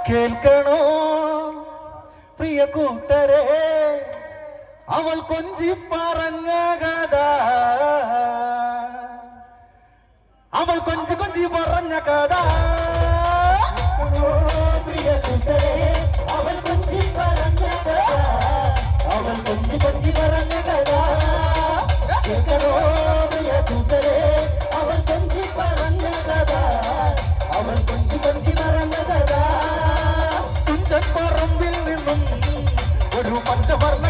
കേൾക്കണോ പ്രിയ കൂട്ടരെ, അവൾ കൊഞ്ചി പറഞ്ഞ കഥ, അവൾ കൊഞ്ചി കൊഞ്ചി പറഞ്ഞ കഥ. പ്രിയ കൂട്ടരെ, അവൾ കൊഞ്ചി പറഞ്ഞ കഥ, അവൾ കൊഞ്ചി കൊഞ്ചി പറഞ്ഞ കഥ. കേൾക്കണോ പ്രിയ കൂട്ടരെ, അവൾ കൊഞ്ചി പറഞ്ഞ കഥ, അവൾ കൊഞ്ചി കൊഞ്ചി പറഞ്ഞ കഥ. തുഞ്ചൻ പറമ്പിൽ നിന്നും ഒരു പഞ്ചവർണ്ണ